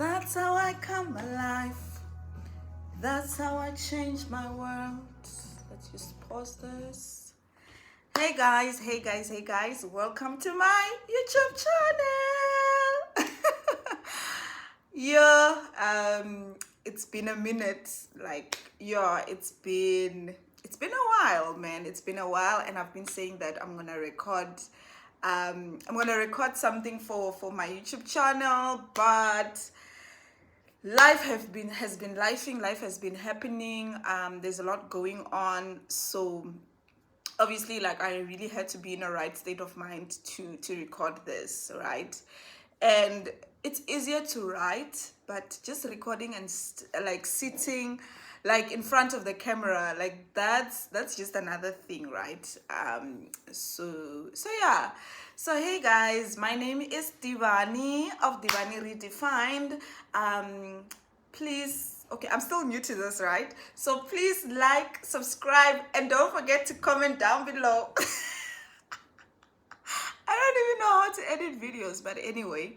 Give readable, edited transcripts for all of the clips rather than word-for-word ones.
That's how I come alive. That's how I change my world. Let's just pause this. Hey guys, hey guys, hey guys. Welcome to my YouTube channel. Yeah, it's been a minute. It's been a while, man. It's been a while, and I've been saying that I'm gonna record. I'm gonna record something for my YouTube channel, but life has been happening. There's a lot going on, so obviously, like, I really had to be in a right state of mind to record this, right? And it's easier to write, but just recording and like sitting like in front of the camera, like that's just another thing, right? So yeah. So hey guys, my name is Divani of Divani Redefined. Please, okay, I'm still new to this, right? So please like, subscribe, and don't forget to comment down below. I don't even know how to edit videos, but anyway,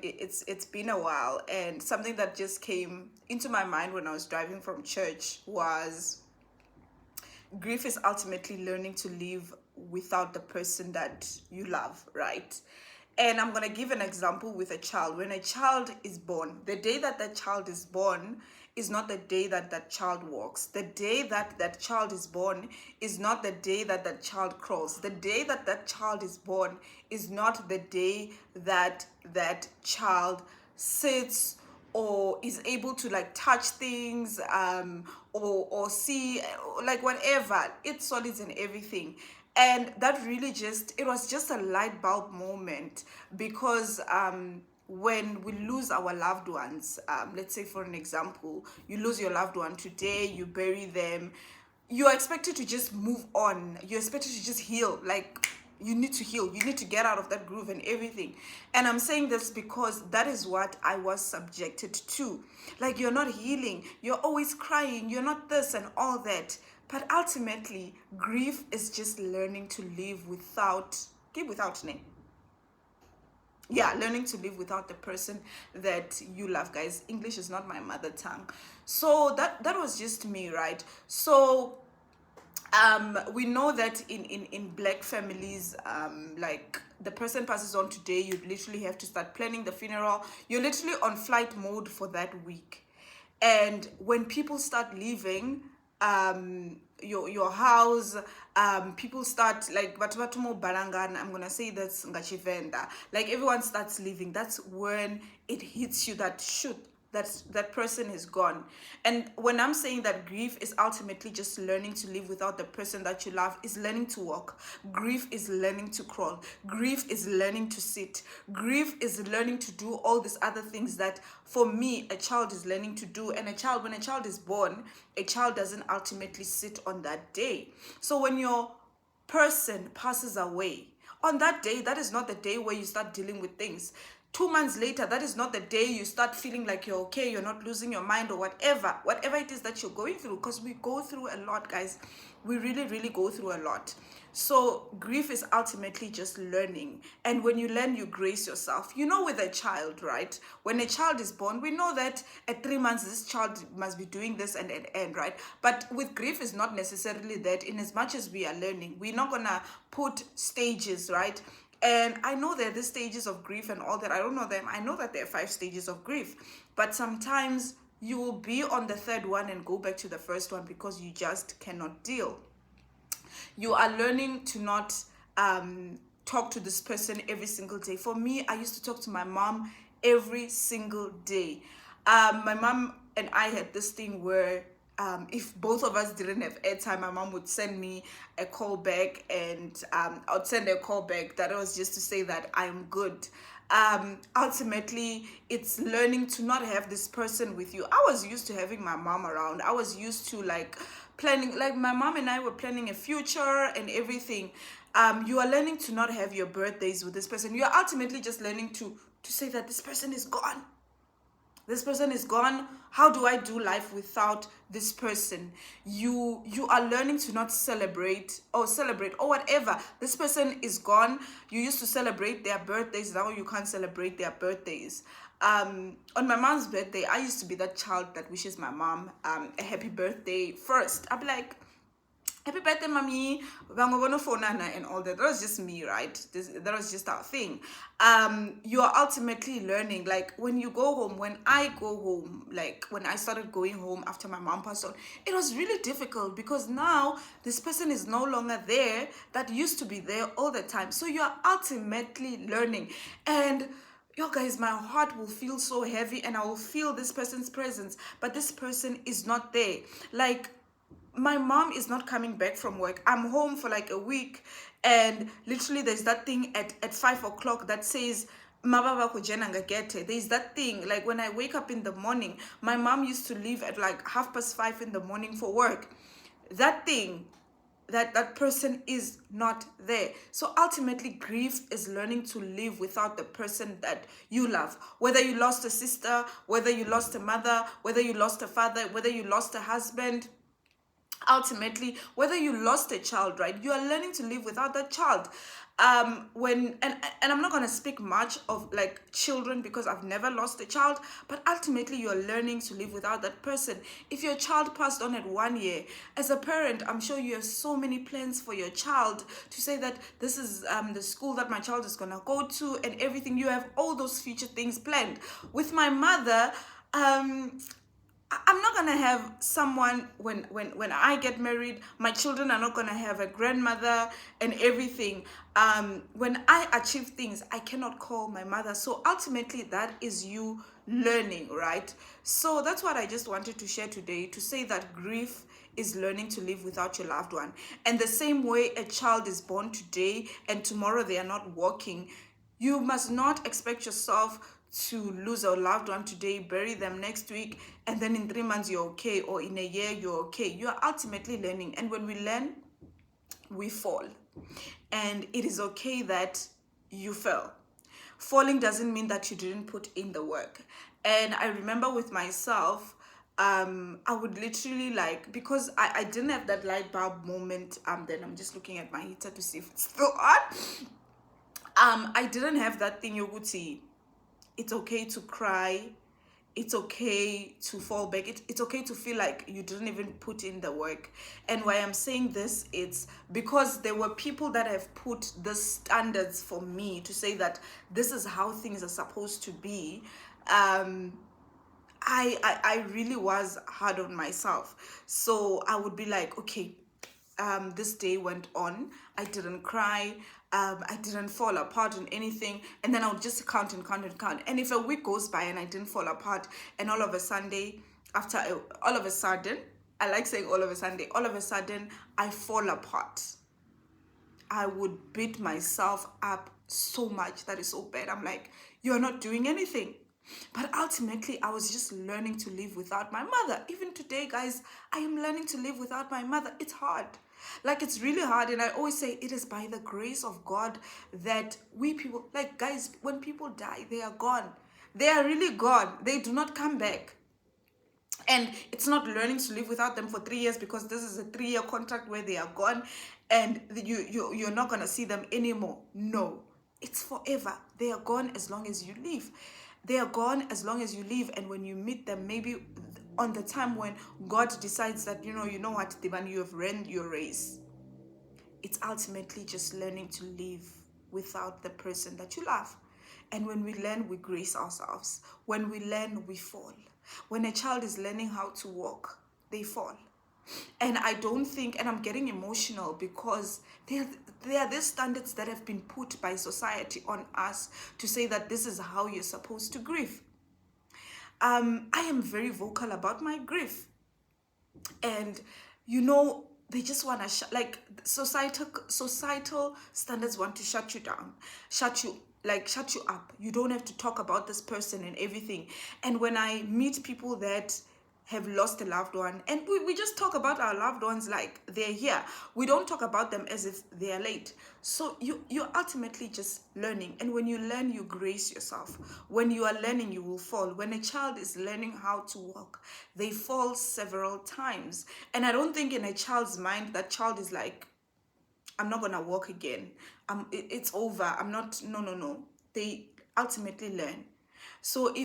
it's been a while, and something that just came into my mind when I was driving from church was grief is ultimately learning to live without the person that you love, right? And I'm going to give an example with a child. When a child is born, the day that that child is born is not the day that that child walks. The day that that child is born is not the day that that child crawls. The day that that child is born is not the day that that child sits or is able to like touch things, or see, like whatever, it's solids and everything. And that really just, it was just a light bulb moment, because when we lose our loved ones, let's say for an example, you lose your loved one today, you bury them, you're expected to just move on, you're expected to just heal. Like, you need to heal, you need to get out of that groove and everything. And I'm saying this because that is what I was subjected to. Like, you're not healing, you're always crying, you're not this and all that. But ultimately, grief is just learning to live without, give without name, yeah, learning to live without the person that you love. Guys, English is not my mother tongue. So that was just me, right? So we know that in black families, like, the person passes on today, you literally have to start planning the funeral. You're literally on flight mode for that week. And when people start leaving your house, people start, like, bathu mo balangana, I'm gonna say that's ngachivenda, like, everyone starts leaving. That's when it hits you that shoot, that person is gone. And when I'm saying that grief is ultimately just learning to live without the person that you love, is learning to walk. Grief is learning to crawl. Grief is learning to sit. Grief is learning to do all these other things that, for me, a child is learning to do. And when a child is born, a child doesn't ultimately sit on that day. So when your person passes away, on that day, that is not the day where you start dealing with things. 2 months later, that is not the day you start feeling like you're okay, you're not losing your mind, or whatever it is that you're going through. Because we go through a lot, guys. We really, really go through a lot. So grief is ultimately just learning. And when you learn, you grace yourself. You know, with a child, right? When a child is born, we know that at 3 months, this child must be doing this and right? But with grief, is not necessarily that. In as much as we are learning, we're not gonna put stages, right? And I know there are the stages of grief and all that. I don't know them. I know that there are 5 stages of grief. But sometimes you will be on the third one and go back to the first one because you just cannot deal. You are learning to not talk to this person every single day. For me, I used to talk to my mom every single day. My mom and I had this thing where, if both of us didn't have airtime, my mom would send me a call back, and I'd send her a call back. That was just to say that I'm good. Ultimately, it's learning to not have this person with you. I was used to having my mom around. I was used to, like, planning, like, my mom and I were planning a future and everything. You are learning to not have your birthdays with this person. You are ultimately just learning to say that this person is gone. This person is gone. How do I do life without this person? You are learning to not celebrate or whatever. This person is gone. You used to celebrate their birthdays. Now you can't celebrate their birthdays. On my mom's birthday, I used to be that child that wishes my mom a happy birthday first. I'd be like, happy birthday, mommy, and all that. That was just me, right? That was just our thing. You are ultimately learning. Like when you go home, when I go home, like when I started going home after my mom passed on, it was really difficult because now this person is no longer there that used to be there all the time. So you are ultimately learning. And yo guys, my heart will feel so heavy and I will feel this person's presence, but this person is not there. Like, my mom is not coming back from work. I'm home for like a week, and literally there's that thing at 5 o'clock that says "Mababa kujena ngagete." There's that thing like when I wake up in the morning. My mom used to leave at like 5:30 in the morning for work. That thing, that person is not there. So ultimately, grief is learning to live without the person that you love. Whether you lost a sister, whether you lost a mother, whether you lost a father, whether you lost a husband, ultimately, whether you lost a child, right, you are learning to live without that child. When and I'm not going to speak much of like children because I've never lost a child, but ultimately you're learning to live without that person. If your child passed on at 1 year, as a parent, I'm sure you have so many plans for your child to say that this is the school that my child is going to go to and everything. You have all those future things planned. With my mother, I'm not gonna have someone when I get married. My children are not gonna have a grandmother and everything. When I achieve things, I cannot call my mother. So ultimately, that is you learning, right? So that's what I just wanted to share today, to say that grief is learning to live without your loved one. And the same way a child is born today and tomorrow they are not walking, you must not expect yourself to lose a loved one today, bury them next week, and then in 3 months you're okay, or in a year you're okay. You're ultimately learning. And when we learn, we fall. And it is okay that you fell. Falling doesn't mean that you didn't put in the work. And I remember with myself, I would literally like, because I didn't have that light bulb moment. Then I'm just looking at my heater to see if it's still on. I didn't have that thing, Yoguti. It's okay to cry. It's okay to fall back. It's okay to feel like you didn't even put in the work. And why I'm saying this, it's because there were people that have put the standards for me to say that this is how things are supposed to be. I really was hard on myself. So I would be like, okay, this day went on. I didn't cry. I didn't fall apart on anything. And then I would just count and count and count. And if a week goes by and I didn't fall apart, and all of a Sunday, all of a sudden, I like saying all of a sudden, I fall apart. I would beat myself up so much. That is so bad. I'm like, you're not doing anything. But ultimately, I was just learning to live without my mother. Even today, guys, I am learning to live without my mother. It's hard. Like, it's really hard. And I always say it is by the grace of God that we people, like, guys, when people die, they are gone. They are really gone. They do not come back. And it's not learning to live without them for 3 years, because this is a 3-year contract where they are gone and you're not going to see them anymore. No, it's forever. They are gone as long as you live. They are gone as long as you live. And when you meet them, maybe on the time when God decides that, you know what, Divan, you have ran your race. It's ultimately just learning to live without the person that you love. And when we learn, we grace ourselves. When we learn, we fall. When a child is learning how to walk, they fall. And I don't think, and I'm getting emotional because there are these standards that have been put by society on us to say that this is how you're supposed to grieve. I am very vocal about my grief. And, they just want to, like, societal standards want to shut you down, shut you up. You don't have to talk about this person and everything. And when I meet people that have lost a loved one, and we just talk about our loved ones like they're here. We don't talk about them as if they are late. So you're ultimately just learning, and when you learn, you grace yourself. When you are learning, you will fall. When a child is learning how to walk, they fall several times, and I don't think in a child's mind that child is like, I'm not gonna walk again. It's over. I'm not. No, no, no. They ultimately learn. So if